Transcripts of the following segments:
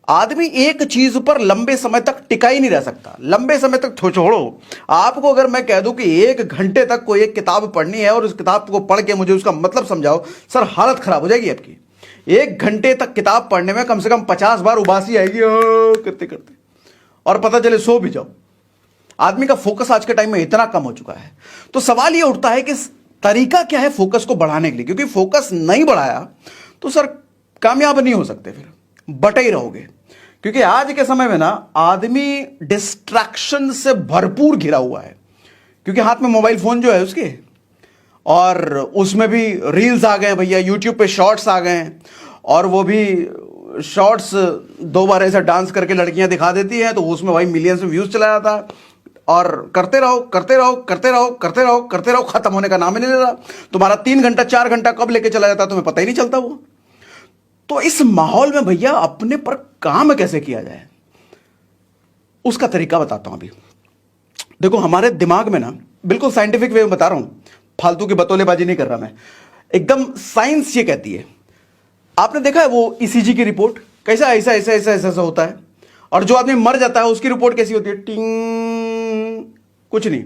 आदमी एक चीज पर लंबे समय तक टिका ही नहीं रह सकता। लंबे समय तक छोड़ो, आपको अगर मैं कह दूं कि 1 घंटे तक कोई एक किताब पढ़नी है और उस किताब को पढ़ के मुझे उसका मतलब समझाओ, सर हालत खराब हो जाएगी आपकी। 1 घंटे तक किताब पढ़ने में कम से कम 50 बार उबासी आएगी करते करते, और पता चले सो भी जाओ। आदमी का फोकस आज के टाइम में इतना कम हो चुका है। तो सवाल यह उठता है कि तरीका क्या है फोकस को बढ़ाने के लिए, क्योंकि फोकस नहीं बढ़ाया तो सर कामयाब नहीं हो सकते, फिर बटे ही रहोगे। क्योंकि आज के समय में ना आदमी डिस्ट्रैक्शन से भरपूर घिरा हुआ है, क्योंकि हाथ में मोबाइल फोन जो है उसके, और उसमें भी रील्स आ गए हैं भैया, यूट्यूब पे शॉर्ट्स आ गए हैं, और वो भी शॉर्ट्स 2 बार ऐसा डांस करके लड़कियां दिखा देती हैं तो उसमें भाई मिलियंस में व्यूज चला जाता है, और करते रहो करते रहो करते रहो करते रहो करते रहो, खत्म होने का नाम ही नहीं ले रहा। तुम्हारा 3 घंटा 4 घंटा कब लेके चला जाता है तुम्हें पता ही नहीं चलता वो। तो इस माहौल में भैया अपने पर काम कैसे किया जाए, उसका तरीका बताता हूं अभी। देखो हमारे दिमाग में ना, बिल्कुल साइंटिफिक वे में बता रहा हूं, फालतू की बतौलेबाजी नहीं कर रहा मैं, एकदम साइंस ये कहती है। आपने देखा है वो ईसीजी की रिपोर्ट, कैसा ऐसा ऐसा ऐसा ऐसा ऐसा होता है, और जो आदमी मर जाता है उसकी रिपोर्ट कैसी होती है, टिंग, कुछ नहीं।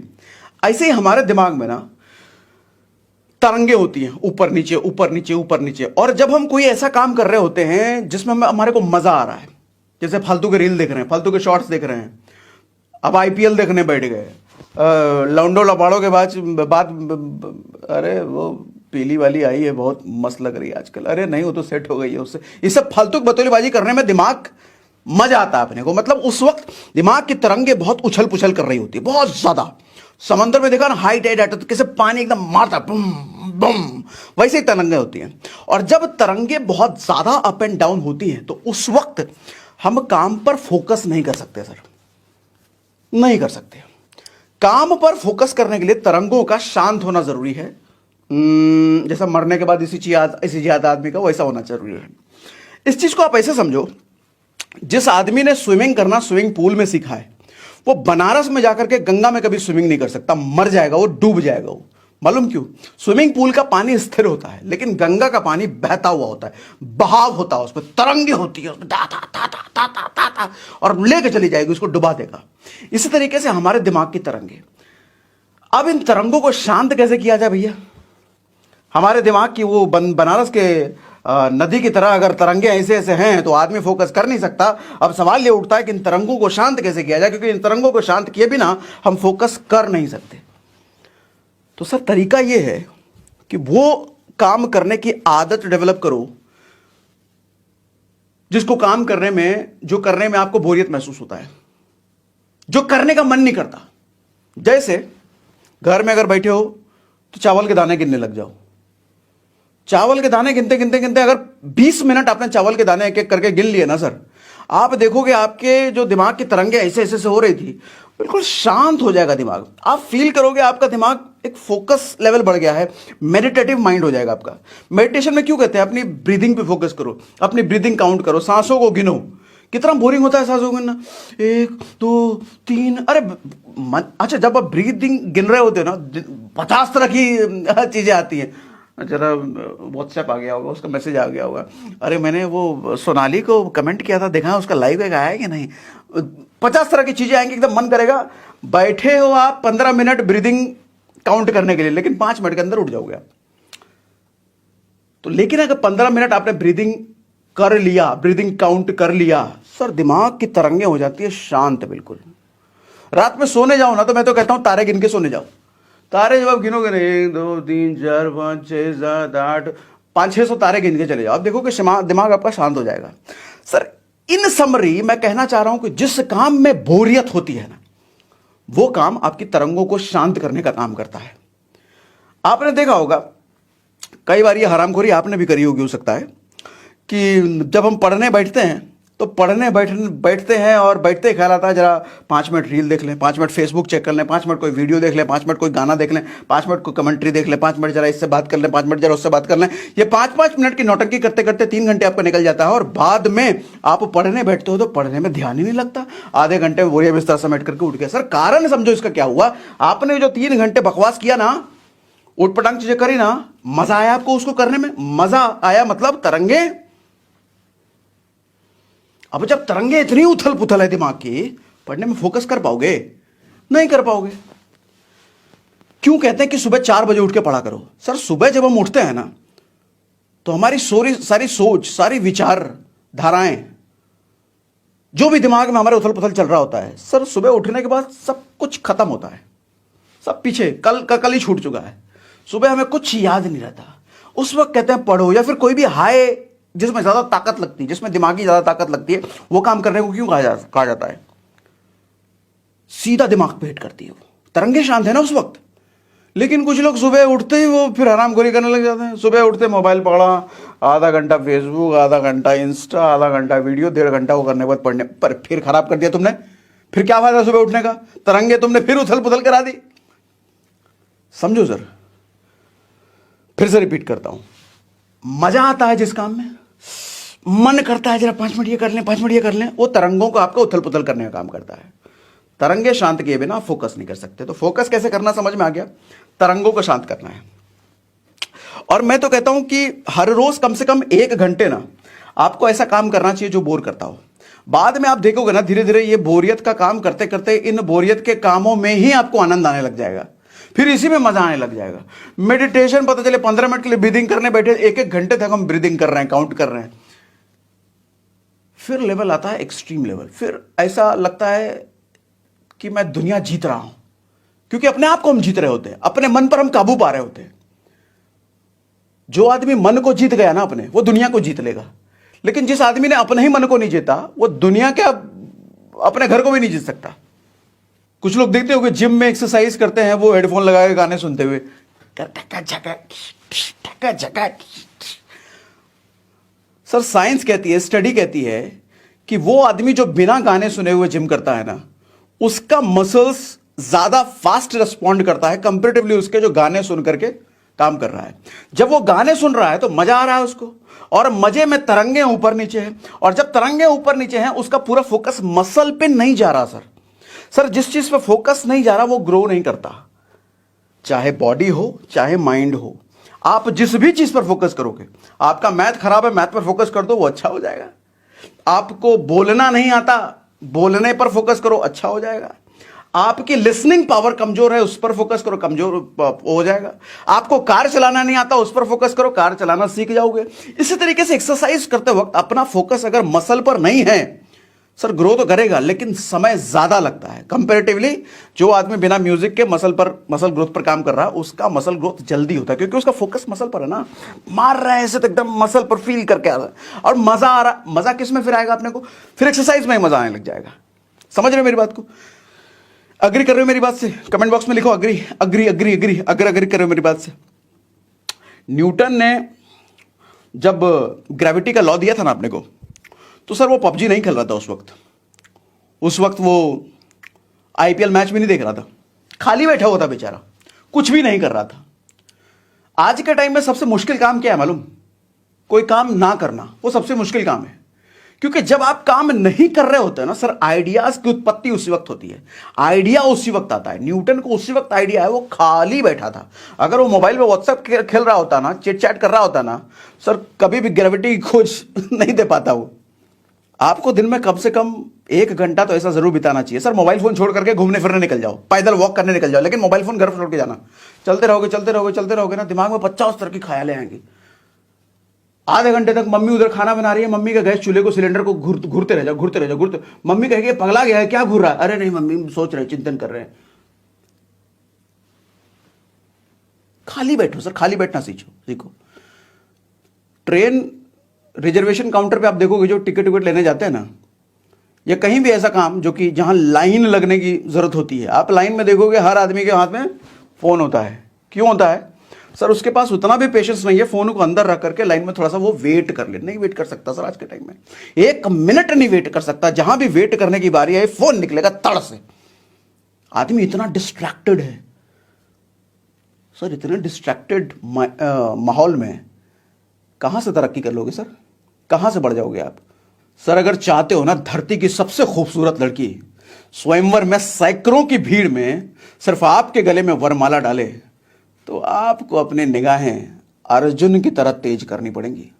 ऐसे ही हमारे दिमाग में ना तरंगे होती हैं, ऊपर नीचे ऊपर नीचे ऊपर नीचे। और जब हम कोई ऐसा काम कर रहे होते हैं जिसमें हमारे को मजा आ रहा है, जैसे फालतू के रील देख रहे हैं, फालतू के शॉर्ट्स देख रहे हैं, अब आईपीएल देखने बैठ गए, लौंडो लबाड़ों के बाद अरे वो पीली वाली आई है बहुत मस्त लग रही है आजकल, अरे नहीं वो तो सेट हो गई है उससे। ये सब फालतू बतौलेबाजी करने में दिमाग मजा आता है अपने को, मतलब उस वक्त दिमाग की तरंगे बहुत उछल पुछल कर रही होती है, बहुत ज्यादा। समंदर में देखा ना हाई टाइड आता है तो कैसे पानी एकदम मारता है, बुम बुम, वैसे ही तरंगे होती हैं। और जब तरंगे बहुत ज्यादा अप एंड डाउन होती हैं तो उस वक्त हम काम पर फोकस नहीं कर सकते सर, नहीं कर सकते। काम पर फोकस करने के लिए तरंगों का शांत होना जरूरी है। जैसा मरने के बाद इसी चीज याद आदमी का, वैसा होना जरूरी है। इस चीज को आप ऐसे समझो, जिस आदमी ने स्विमिंग करना स्विमिंग पूल में सीखा है, वो बनारस में जाकर के गंगा में कभी स्विमिंग नहीं कर सकता, मर जाएगा वो, डूब जाएगा वो। मालूम क्यों? स्विमिंग पूल का पानी स्थिर होता है, लेकिन गंगा का पानी बहता हुआ होता है, बहाव होता है, उसमें तरंगे होती है, उसमें ता ता ता ता ता ता ता ता, और लेके चली जाएगी, उसको डुबा देगा। इसी तरीके से हमारे दिमाग की तरंगे। अब इन तरंगों को शांत कैसे किया जाए भैया? हमारे दिमाग की वो बनारस के नदी की तरह अगर तरंगे ऐसे ऐसे हैं तो आदमी फोकस कर नहीं सकता। अब सवाल ये उठता है कि इन तरंगों को शांत कैसे किया जाए, क्योंकि इन तरंगों को शांत किए बिना हम फोकस कर नहीं सकते। तो सर तरीका ये है कि वो काम करने की आदत डेवलप करो जिसको काम करने में, जो करने में आपको बोरियत महसूस होता है, जो करने का मन नहीं करता। जैसे घर में अगर बैठे हो तो चावल के दाने गिनने लग जाओ। चावल के दाने गिनते गिनते गिनते अगर 20 मिनट आपने चावल के दाने एक एक करके गिन लिए ना सर, आप देखोगे आपके जो दिमाग की तरंगे ऐसे ऐसे से हो रही थी, बिल्कुल शांत हो जाएगा दिमाग। आप फील करोगे आपका दिमाग एक फोकस लेवल बढ़ गया है, मेडिटेटिव माइंड हो जाएगा आपका। मेडिटेशन में क्यों कहते हैं अपनी ब्रीदिंग पे फोकस करो, अपनी ब्रीदिंग काउंट करो, सांसों को गिनो। कितना बोरिंग होता है सांसों को गिनना, 1 2 3, अरे अच्छा जब आप ब्रीदिंग गिन रहे होते हो ना, 50 तरह की चीजें आती हैं। जरा व्हाट्सएप आ गया होगा, उसका मैसेज आ गया होगा, अरे मैंने वो सोनाली को कमेंट किया था, देखा उसका लाइव एक आया है कि नहीं। 50 तरह की चीजें आएंगी, एकदम मन करेगा। बैठे हो आप 15 मिनट ब्रीदिंग काउंट करने के लिए, लेकिन 5 मिनट के अंदर उठ जाओगे आप। तो लेकिन अगर 15 मिनट आपने ब्रीदिंग कर लिया, ब्रीदिंग काउंट कर लिया, सर दिमाग की तरंगे हो जाती है शांत बिल्कुल। रात में सोने जाओ ना तो मैं तो कहता हूं तारे गिन के सोने जाओ। तारे जब आप गिनोगे ना, 1 2 3 4 5 6 7 8 500-600 तारे गिन के चले जाओ, आप देखो कि दिमाग आपका शांत हो जाएगा। सर इन समरी मैं कहना चाह रहा हूं कि जिस काम में बोरियत होती है ना, वो काम आपकी तरंगों को शांत करने का काम करता है। आपने देखा होगा कई बार, ये हरामखोरी आपने भी करी होगी हो सकता है, कि जब हम पढ़ने बैठते हैं तो बैठते हैं और बैठते ख्याल आता है जरा 5 मिनट रील देख लें, 5 मिनट फेसबुक चेक कर लें, 5 मिनट कोई वीडियो देख लें, 5 मिनट कोई गाना देख लें, 5 मिनट कोई कमेंट्री देख लें, 5 मिनट जरा इससे बात कर लें, 5 मिनट जरा उससे बात कर लें। ये 5-5 मिनट की नौटंकी करते करते 3 घंटे आपका निकल जाता है, और बाद में आप पढ़ने बैठते हो तो पढ़ने में ध्यान ही नहीं लगता। आधे घंटे में बोरिया बिस्तर समेट करके उठ गया। सर कारण समझो इसका क्या हुआ, आपने जो 3 घंटे बकवास किया ना, उठपटांग चीजें करी ना, मजा आया आपको उसको करने में, मजा आया मतलब तरंगे। अब जब तरंगे इतनी उथल पुथल है दिमाग की, पढ़ने में फोकस कर पाओगे? नहीं कर पाओगे। क्यों कहते हैं कि सुबह 4 बजे उठ के पढ़ा करो? सर सुबह जब हम उठते हैं ना, तो हमारी सारी सोच, सारी विचार धाराएं, जो भी दिमाग में हमारे उथल पुथल चल रहा होता है, सर सुबह उठने के बाद सब कुछ खत्म होता है। सब पीछे कल का कल ही छूट चुका है। सुबह हमें कुछ याद नहीं रहता। उस वक्त कहते हैं पढ़ो, या फिर कोई भी हाई जिसमें ज्यादा ताकत लगती है, जिसमें दिमागी ज्यादा ताकत लगती है, वो काम करने को क्यों कहा जाता है? सीधा दिमाग पे हिट करती है वो। तरंगे शांत है ना उस वक्त। लेकिन कुछ लोग सुबह उठते ही वो फिर हरामखोरी करने लग जाते हैं। सुबह उठते मोबाइल पढ़ा, आधा घंटा फेसबुक, आधा घंटा इंस्टा, आधा घंटा वीडियो, 1.5 घंटा वो करने के बाद पढ़ने पर फिर खराब कर दिया तुमने। फिर क्या फायदा सुबह उठने का? तरंगे तुमने फिर उथल पुथल करा दी। समझो सर, फिर से रिपीट करता हूं, मजा आता है जिस काम में, मन करता है जरा 5 मिनट ये कर लें, 5 मिनट ये कर लें, वो तरंगों को आपका उथल पुथल करने का काम करता है। तरंगे शांत किए बिना फोकस नहीं कर सकते। तो फोकस कैसे करना समझ में आ गया? तरंगों को शांत करना है। और मैं तो कहता हूं कि हर रोज कम से कम 1 घंटे ना आपको ऐसा काम करना चाहिए जो बोर करता हो। बाद में आप देखोगे ना, धीरे धीरे ये बोरियत का काम करते करते इन बोरियत के कामों में ही आपको आनंद आने लग जाएगा, फिर इसी में मजा आने लग जाएगा। मेडिटेशन पता चले 15 मिनट के लिए ब्रीदिंग करने बैठे, 1-1 घंटे तक हम ब्रीदिंग कर रहे हैं, काउंट कर रहे हैं। फिर लेवल आता है एक्सट्रीम लेवल। फिर ऐसा लगता है कि मैं दुनिया जीत रहा हूं, क्योंकि अपने आप को हम जीत रहे होते हैं, अपने मन पर हम काबू पा रहे होते हैं। जो आदमी मन को जीत गया ना अपने, वो दुनिया को जीत लेगा। लेकिन जिस आदमी ने अपने ही मन को नहीं जीता, वो दुनिया के अपने घर को भी नहीं जीत सकता। कुछ लोग देखते हो कि जिम में एक्सरसाइज करते हैं, वो हेडफोन लगा के गाने सुनते हुए, सर साइंस कहती है, स्टडी कहती है कि वो आदमी जो बिना गाने सुने हुए जिम करता है ना, उसका मसल्स ज्यादा फास्ट रिस्पॉन्ड करता है कंपैरेटिवली उसके जो गाने सुन करके काम कर रहा है। जब वो गाने सुन रहा है तो मजा आ रहा है उसको, और मजे में तरंगे ऊपर नीचे हैं, और जब तरंगे ऊपर नीचे हैं उसका पूरा फोकस मसल पे नहीं जा रहा। सर जिस चीज पे फोकस नहीं जा रहा वो ग्रो नहीं करता, चाहे बॉडी हो चाहे माइंड हो। आप जिस भी चीज पर फोकस करोगे, आपका मैथ खराब है, मैथ पर फोकस कर दो, वो अच्छा हो जाएगा। आपको बोलना नहीं आता, बोलने पर फोकस करो, अच्छा हो जाएगा। आपकी लिसनिंग पावर कमजोर है, उस पर फोकस करो, कमजोर हो जाएगा। आपको कार चलाना नहीं आता, उस पर फोकस करो, कार चलाना सीख जाओगे। इसी तरीके से एक्सरसाइज करते वक्त अपना फोकस अगर मसल पर नहीं है, सर ग्रो तो करेगा लेकिन समय ज्यादा लगता है कंपैरेटिवली। जो आदमी बिना म्यूजिक के मसल ग्रोथ पर काम कर रहा है, उसका मसल ग्रोथ जल्दी होता है, क्योंकि उसका फोकस मसल पर है ना। मार रहा है ऐसे तो एकदम मसल पर फील करके आ रहा है, और मजा आ रहा। मजा किस में फिर आएगा अपने को? फिर एक्सरसाइज में ही मजा आने लग जाएगा। समझ रहे हो मेरी बात को? अग्री कर रहे हो मेरी बात से? कमेंट बॉक्स में लिखो अग्री अग्री अग्री अग्री, अगर अग्री कर रहे हो मेरी बात से। न्यूटन ने जब ग्रेविटी का लॉ दिया था ना अपने को, तो सर वो पबजी नहीं खेल रहा था उस वक्त वो आईपीएल मैच भी नहीं देख रहा था, खाली बैठा हुआ था बेचारा, कुछ भी नहीं कर रहा था। आज के टाइम में सबसे मुश्किल काम क्या है मालूम? कोई काम ना करना, वो सबसे मुश्किल काम है। क्योंकि जब आप काम नहीं कर रहे होते हैं ना सर, आइडियाज की उत्पत्ति उसी वक्त होती है, आइडिया उसी वक्त आता है। न्यूटन को उसी वक्त आइडिया है, वो खाली बैठा था। अगर वो मोबाइल पे व्हाट्सएप खेल रहा होता ना, चिट चैट कर रहा होता ना, सर कभी भी ग्रेविटी की खोज नहीं दे पाता वो। आपको दिन में कम से कम 1 घंटा तो ऐसा जरूर बिताना चाहिए। सर मोबाइल फोन छोड़ करके घूमने फिरने निकल जाओ, पैदल वॉक करने निकल जाओ, लेकिन मोबाइल फोन घर छोड़ के जाना। चलते रहोगे ना, दिमाग में 50 तरह की ख्यालें आएंगी। आधे घंटे तक मम्मी उधर खाना बना रही है, मम्मी के गैस चूल्हे को, सिलेंडर को घूरते रह जाओ। मम्मी कहेगी पगला गया है, क्या घूर रहा है? अरे नहीं मम्मी, सोच रहे, चिंतन कर रहे हैं। खाली बैठो सर, खाली बैठना सीखो। ट्रेन रिजर्वेशन काउंटर पे आप देखोगे जो टिकट लेने जाते हैं ना, या कहीं भी ऐसा काम जो कि जहां लाइन लगने की जरूरत होती है, आप लाइन में देखोगे हर आदमी के हाथ में फोन होता है। क्यों होता है? सर उसके पास उतना भी पेशेंस नहीं है फोन को अंदर रख करके लाइन में थोड़ा सा वो वेट कर ले। नहीं वेट कर सकता सर, आज के टाइम में 1 मिनट नहीं वेट कर सकता। जहां भी वेट करने की बारी है, फोन निकलेगा तड़ से। आदमी इतना डिस्ट्रैक्टेड है सर, इतने डिस्ट्रैक्टेड माहौल में कहां से तरक्की कर लोगे सर? कहां से बढ़ जाओगे आप? सर अगर चाहते हो ना धरती की सबसे खूबसूरत लड़की स्वयंवर में सैकड़ों की भीड़ में सिर्फ आपके गले में वरमाला डाले, तो आपको अपनी निगाहें अर्जुन की तरह तेज करनी पड़ेंगी।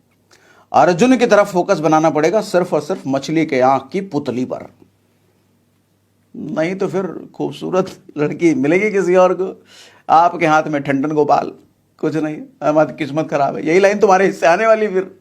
अर्जुन की तरफ फोकस बनाना पड़ेगा सिर्फ और सिर्फ मछली के आंख की पुतली पर। नहीं तो फिर खूबसूरत लड़की मिलेगी किसी और को, आपके हाथ में ठंडन गोपाल, कुछ नहीं, हमारी किस्मत खराब है। यही लाइन तुम्हारे हिस्से आने वाली फिर।